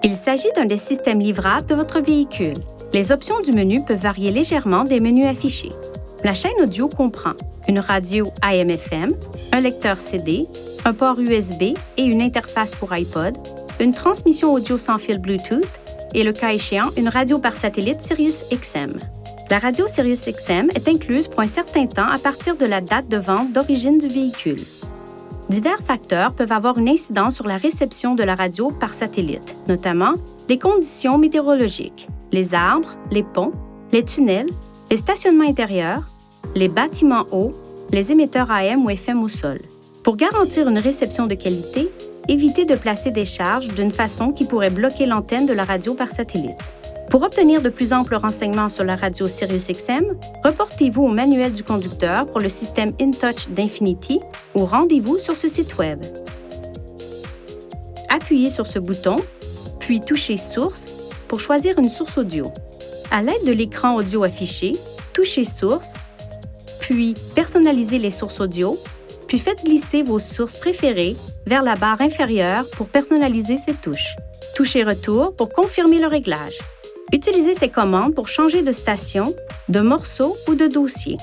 Il s'agit d'un des systèmes livrables de votre véhicule. Les options du menu peuvent varier légèrement des menus affichés. La chaîne audio comprend une radio AM/FM, un lecteur CD, un port USB et une interface pour iPod, une transmission audio sans fil Bluetooth et, le cas échéant, une radio par satellite Sirius-XM. La radio Sirius-XM est incluse pour un certain temps à partir de la date de vente d'origine du véhicule. Divers facteurs peuvent avoir une incidence sur la réception de la radio par satellite, notamment les conditions météorologiques, les arbres, les ponts, les tunnels, les stationnements intérieurs, les bâtiments hauts, les émetteurs AM ou FM au sol. Pour garantir une réception de qualité, évitez de placer des charges d'une façon qui pourrait bloquer l'antenne de la radio par satellite. Pour obtenir de plus amples renseignements sur la radio Sirius-XM, reportez-vous au manuel du conducteur pour le système InTouch d'Infinity ou rendez-vous sur ce site Web. Appuyez sur ce bouton, puis touchez Source pour choisir une source audio. À l'aide de l'écran audio affiché, touchez Source, puis personnalisez les sources audio, puis faites glisser vos sources préférées vers la barre inférieure pour personnaliser ces touches. Touchez Retour pour confirmer le réglage. Utilisez ces commandes pour changer de station, de morceau ou de dossier.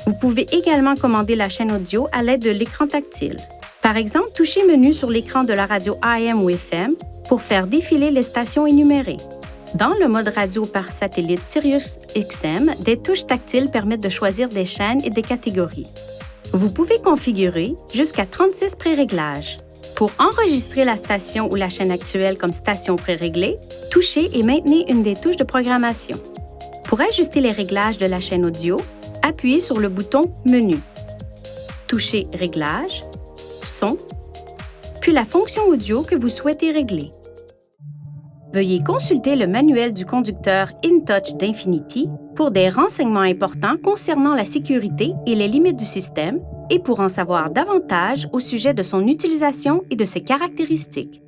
Vous pouvez également commander la chaîne audio à l'aide de l'écran tactile. Par exemple, touchez Menu sur l'écran de la radio AM ou FM pour faire défiler les stations énumérées. Dans le mode radio par satellite Sirius-XM, des touches tactiles permettent de choisir des chaînes et des catégories. Vous pouvez configurer jusqu'à 36 pré-réglages. Pour enregistrer la station ou la chaîne actuelle comme station pré-réglée, touchez et maintenez une des touches de programmation. Pour ajuster les réglages de la chaîne audio, appuyez sur le bouton Menu. Touchez Réglages, Son, puis la fonction audio que vous souhaitez régler. Veuillez consulter le manuel du conducteur InTouch d'Infinity pour des renseignements importants concernant la sécurité et les limites du système et pour en savoir davantage au sujet de son utilisation et de ses caractéristiques.